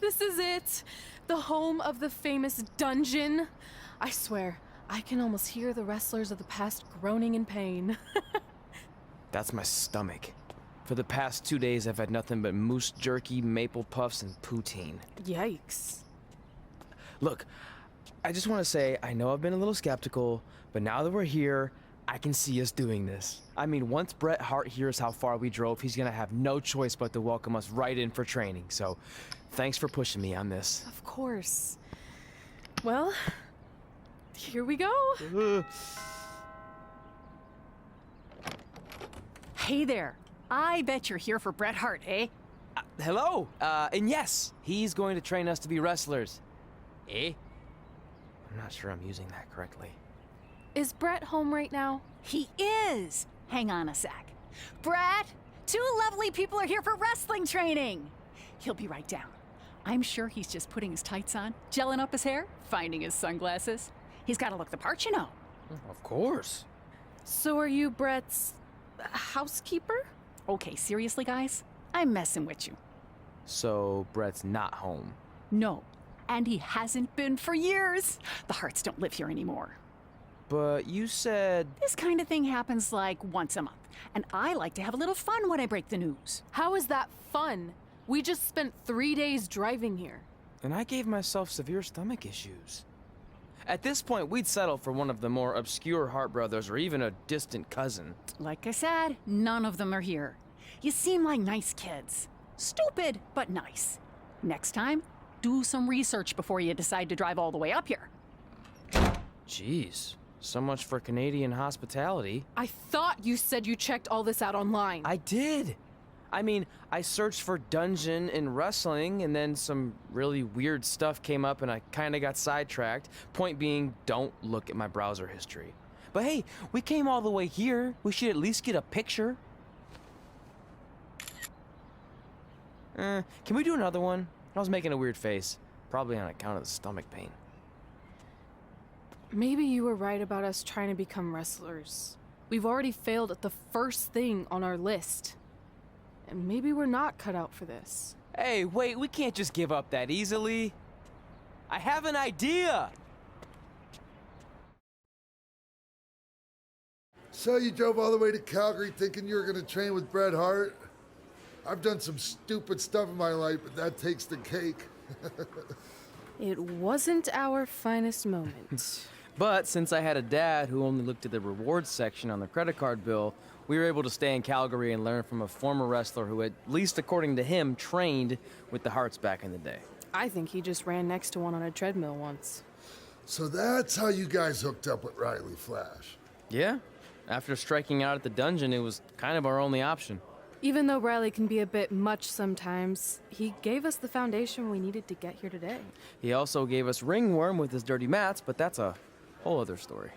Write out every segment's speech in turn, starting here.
This is it. The home of the famous dungeon. I swear, I can almost hear the wrestlers of the past groaning in pain. That's my stomach. For the past 2 days, I've had nothing but moose jerky, maple puffs, and poutine. Yikes. Look, I just want to say, I know I've been a little skeptical, but now that we're here, I can see us doing this. I mean, once Bret Hart hears how far we drove, he's gonna have no choice but to welcome us right in for training. So, thanks for pushing me on this. Of course. Well, here we go. Hey there. I bet you're here for Bret Hart, eh? Hello, and yes, he's going to train us to be wrestlers. Eh? I'm not sure I'm using that correctly. Is Bret home right now? He is. Hang on a sec. Bret, two lovely people are here for wrestling training. He'll be right down. I'm sure he's just putting his tights on, gelling up his hair, finding his sunglasses. He's got to look the part, you know. Of course. So are you Bret's housekeeper? Okay, seriously, guys? I'm messing with you. So, Bret's not home. No, and he hasn't been for years. The Harts don't live here anymore. But you said... This kind of thing happens like once a month, and I like to have a little fun when I break the news. How is that fun? We just spent 3 days driving here. And I gave myself severe stomach issues. At this point, we'd settle for one of the more obscure Hart brothers or even a distant cousin. Like I said, none of them are here. You seem like nice kids. Stupid, but nice. Next time, do some research before you decide to drive all the way up here. Jeez, so much for Canadian hospitality. I thought you said you checked all this out online. I did. I mean, I searched for dungeon in wrestling, and then some really weird stuff came up and I kinda got sidetracked. Point being, don't look at my browser history. But hey, we came all the way here. We should at least get a picture. Can we do another one? I was making a weird face. Probably on account of the stomach pain. Maybe you were right about us trying to become wrestlers. We've already failed at the first thing on our list. And maybe we're not cut out for this. Hey, wait, we can't just give up that easily. I have an idea! So you drove all the way to Calgary thinking you were going to train with Bret Hart? I've done some stupid stuff in my life, but that takes the cake. It wasn't our finest moment. But since I had a dad who only looked at the rewards section on the credit card bill, we were able to stay in Calgary and learn from a former wrestler who, at least according to him, trained with the Harts back in the day. I think he just ran next to one on a treadmill once. So that's how you guys hooked up with Riley Flash. Yeah. After striking out at the dungeon, it was kind of our only option. Even though Riley can be a bit much sometimes, he gave us the foundation we needed to get here today. He also gave us ringworm with his dirty mats, but that's a whole other story.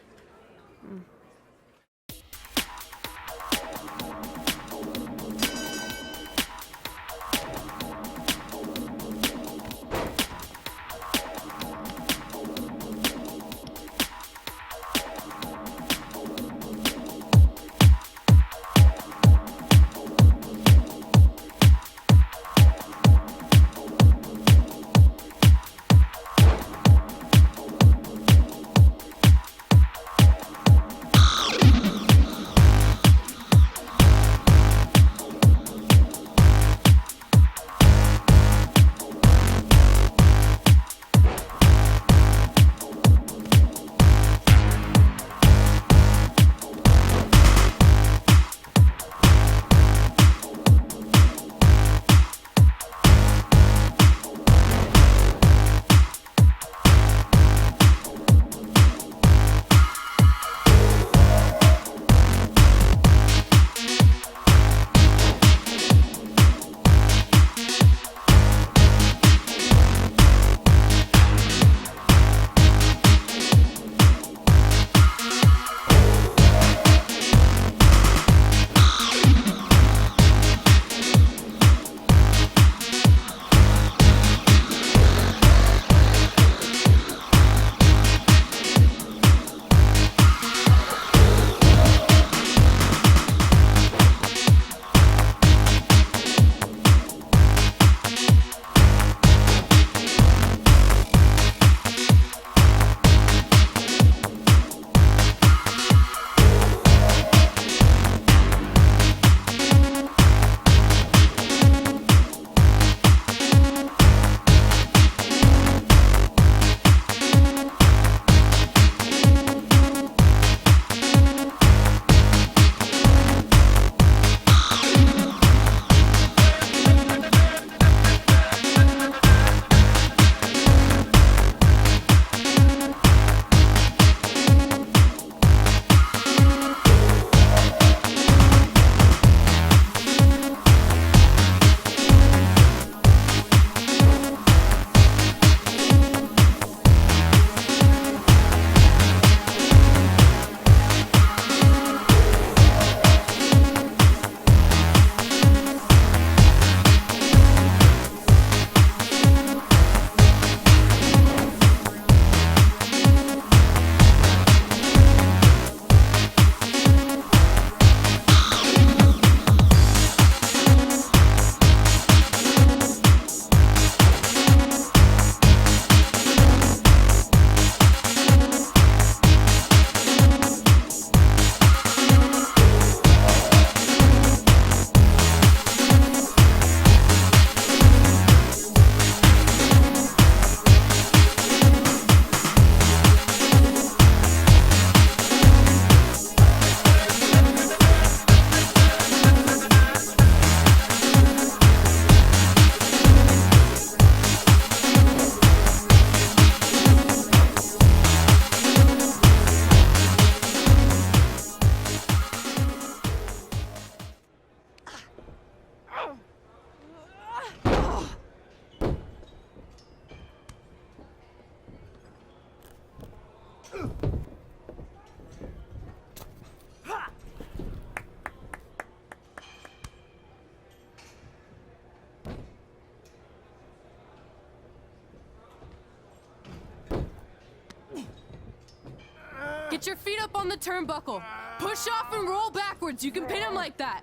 Get your feet up on the turnbuckle. Push off and roll backwards. You can pin him like that.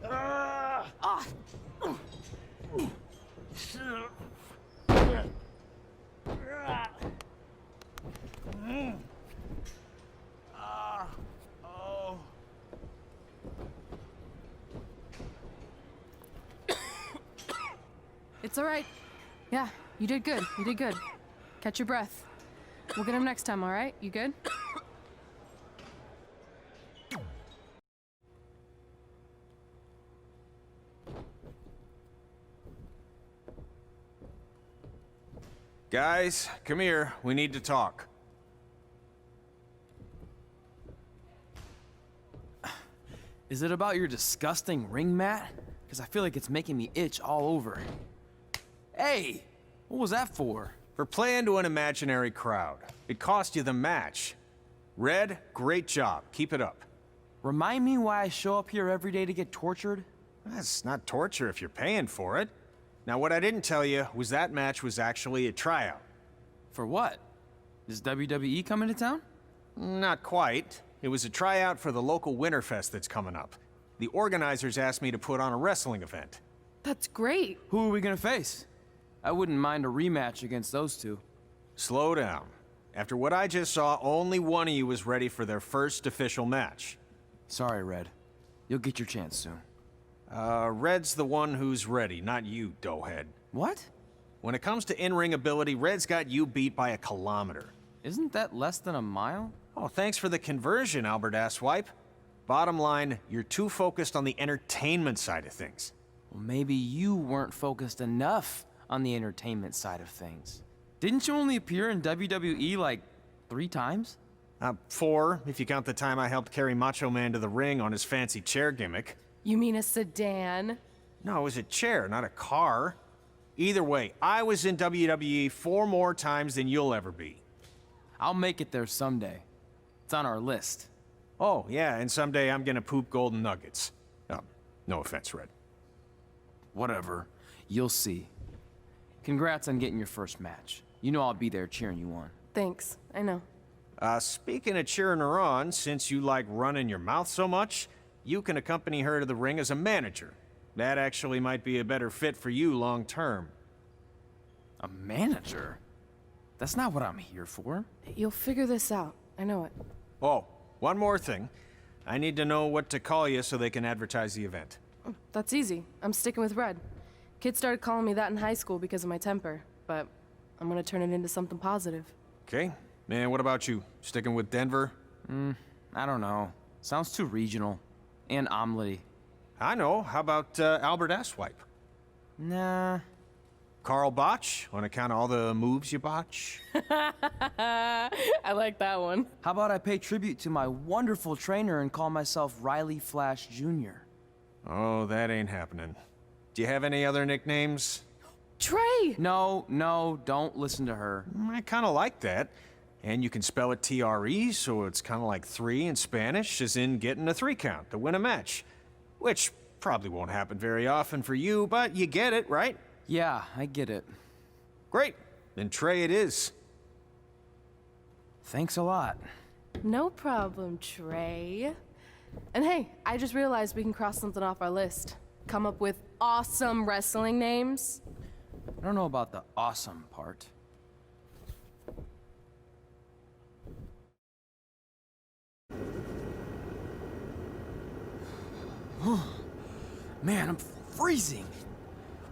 Ah. It's all right. Yeah, you did good. You did good. Catch your breath. We'll get him next time, all right? You good? Guys, come here. We need to talk. Is it about your disgusting ring mat? Because I feel like it's making me itch all over. Hey, what was that for? For playing to an imaginary crowd. It cost you the match. Red, great job. Keep it up. Remind me why I show up here every day to get tortured? That's not torture if you're paying for it. Now, what I didn't tell you was that match was actually a tryout. For what? Is WWE coming to town? Not quite. It was a tryout for the local Winterfest that's coming up. The organizers asked me to put on a wrestling event. That's great. Who are we gonna face? I wouldn't mind a rematch against those two. Slow down. After what I just saw, only one of you was ready for their first official match. Sorry, Red. You'll get your chance soon. Red's the one who's ready, not you, doughhead. What? When it comes to in-ring ability, Red's got you beat by a kilometer. Isn't that less than a mile? Oh, thanks for the conversion, Albert Asswipe. Bottom line, you're too focused on the entertainment side of things. Well, maybe you weren't focused enough on the entertainment side of things. Didn't you only appear in WWE like 3 times? 4, if you count the time I helped carry Macho Man to the ring on his fancy chair gimmick. You mean a sedan? No, it was a chair, not a car. Either way, I was in WWE 4 more times than you'll ever be. I'll make it there someday. It's on our list. Oh, yeah, and someday I'm gonna poop golden nuggets. No offense, Red. Whatever. You'll see. Congrats on getting your first match. You know I'll be there cheering you on. Thanks. I know. Speaking of cheering her on, since you like running your mouth so much, you can accompany her to the ring as a manager. That actually might be a better fit for you long term. A manager? That's not what I'm here for. You'll figure this out. I know it. Oh, one more thing. I need to know what to call you so they can advertise the event. That's easy. I'm sticking with Red. Kids started calling me that in high school because of my temper, but I'm gonna turn it into something positive. Okay. And what about you? Sticking with Denver? I don't know. Sounds too regional. And omelety. I know. How about Albert Asswipe? Nah. Carl Botch, on account of all the moves you botch? I like that one. How about I pay tribute to my wonderful trainer and call myself Riley Flash Jr.? Oh, that ain't happening. Do you have any other nicknames? Trey! No, don't listen to her. I kind of like that. And you can spell it T-R-E, so it's kind of like 3 in Spanish, as in getting a 3 count to win a match. Which probably won't happen very often for you, but you get it, right? Yeah, I get it. Great. Then Trey it is. Thanks a lot. No problem, Trey. And hey, I just realized we can cross something off our list. Come up with awesome wrestling names. I don't know about the awesome part. Man, I'm freezing.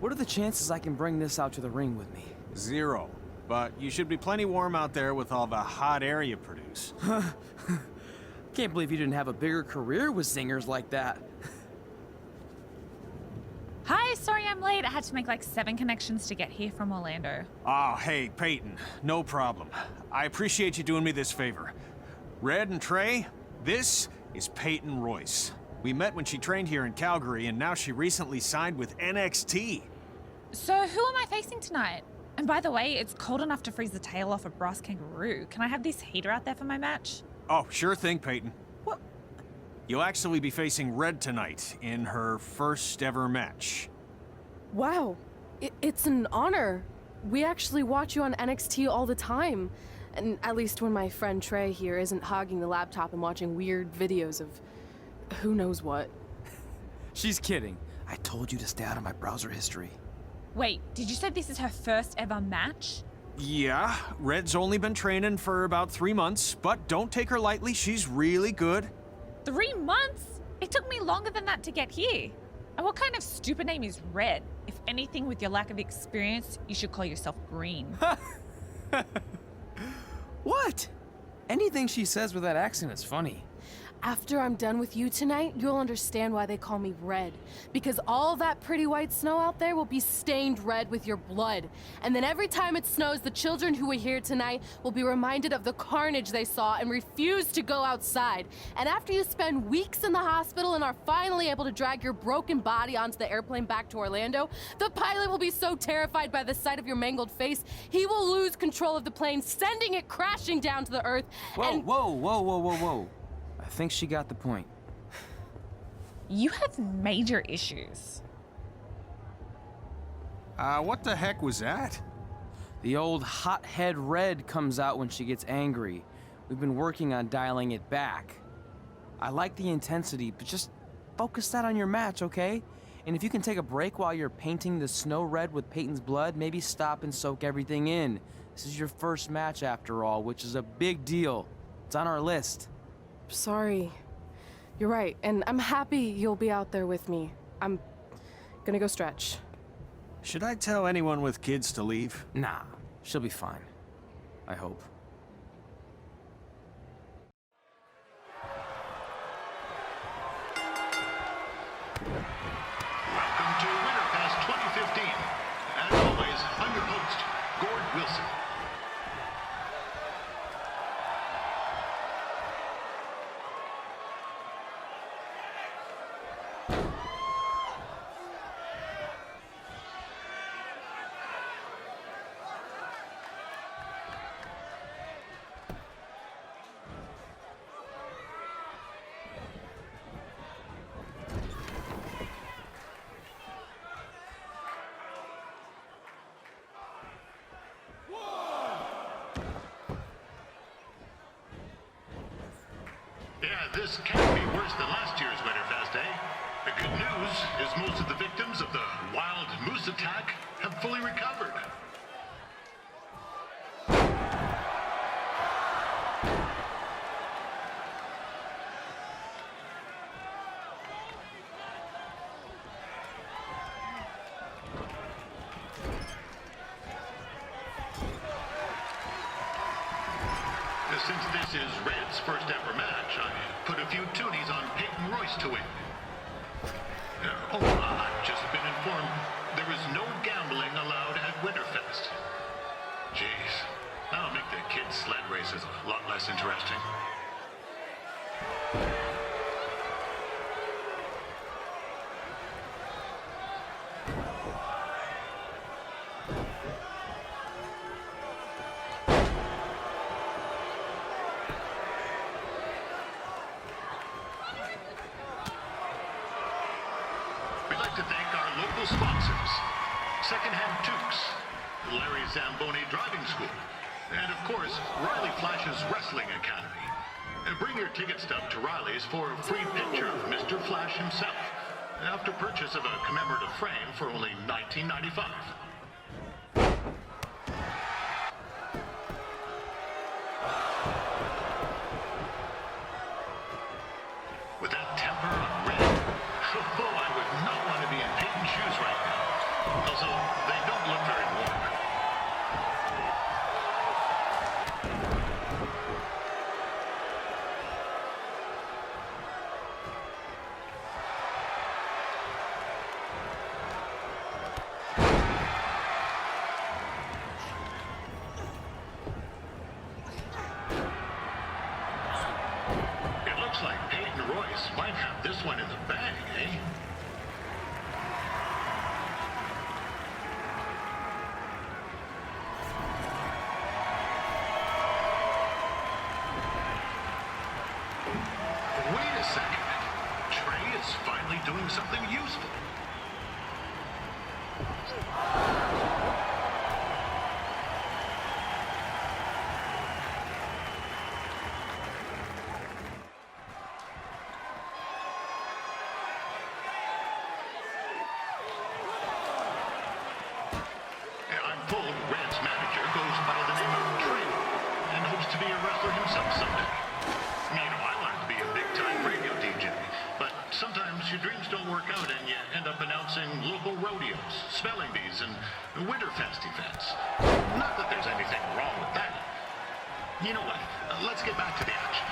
What are the chances I can bring this out to the ring with me? 0. But you should be plenty warm out there with all the hot air you produce. Can't believe you didn't have a bigger career with singers like that. Hi, sorry I'm late. I had to make like 7 connections to get here from Orlando. Oh, hey, Peyton. No problem. I appreciate you doing me this favor. Red and Trey, this is Peyton Royce. We met when she trained here in Calgary, and now she recently signed with NXT. So who am I facing tonight? And by the way, it's cold enough to freeze the tail off a brass kangaroo. Can I have this heater out there for my match? Oh, sure thing, Peyton. What? You'll actually be facing Red tonight in her first ever match. Wow. It's an honor. We actually watch you on NXT all the time. And at least when my friend Trey here isn't hogging the laptop and watching weird videos of who knows what. She's kidding. I told you to stay out of my browser history. Wait, did you say this is her first ever match? Yeah, Red's only been training for about 3 months, but don't take her lightly, she's really good. 3 months? It took me longer than that to get here. And what kind of stupid name is Red? If anything, with your lack of experience, you should call yourself Green. What? Anything she says with that accent is funny. After I'm done with you tonight, you'll understand why they call me Red. Because all that pretty white snow out there will be stained red with your blood. And then every time it snows, the children who were here tonight will be reminded of the carnage they saw and refuse to go outside. And after you spend weeks in the hospital and are finally able to drag your broken body onto the airplane back to Orlando, the pilot will be so terrified by the sight of your mangled face, he will lose control of the plane, sending it crashing down to the earth. Whoa. I think she got the point. You have major issues. What the heck was that? The old hothead Red comes out when she gets angry. We've been working on dialing it back. I like the intensity, but just focus that on your match, okay? And if you can take a break while you're painting the snow red with Peyton's blood, maybe stop and soak everything in. This is your first match after all, which is a big deal. It's on our list. Sorry. You're right, and I'm happy you'll be out there with me. I'm gonna go stretch. Should I tell anyone with kids to leave? Nah, she'll be fine. I hope. Welcome to Winterfest 2015. As always, I'm your host, Gord Wilson. Yeah, this can't be worse than last year's Winterfest, eh? The good news is most of the victims of the wild moose attack have fully recovered. Since this is Red's first ever match, I put a few toonies on Peyton Royce to win. I've just been informed there is no gambling allowed at Winterfest. Jeez, that'll make the kids' sled races a lot less interesting. We'd like to thank our local sponsors, Secondhand Tukes, Larry Zamboni Driving School, and of course, Riley Flash's Wrestling Academy. And bring your ticket stub to Riley's for a free picture of Mr. Flash himself, after purchase of a commemorative frame for only $19.95. With that temper on Red, I would not want to be in Peyton's shoes right now. Also, they don't look very warm. It looks like Peyton Royce might have this one in the bag, eh? Wait a second. Trey is finally doing something useful. spelling bees and Winterfest events. Not that there's anything wrong with that. You know what? Let's get back to the action.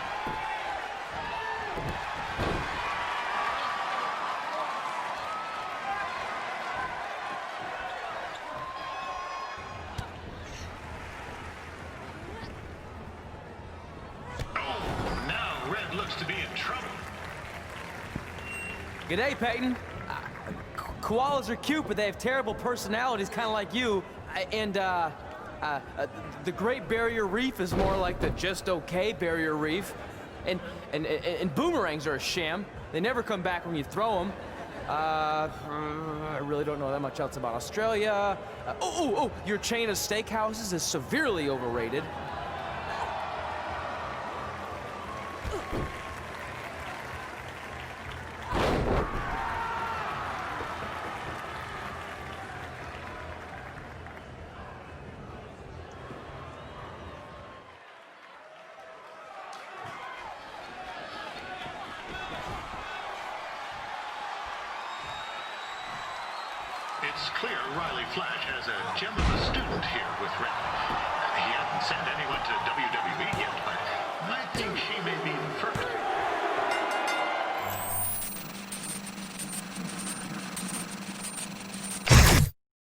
Oh, now Red looks to be in trouble. G'day, Peyton. Koalas are cute, but they have terrible personalities, kind of like you. The Great Barrier Reef is more like the just okay Barrier Reef. And boomerangs are a sham. They never come back when you throw them. I really don't know that much else about Australia. Your chain of steakhouses is severely overrated. It's clear Riley Flash has a gem of a student here with Red.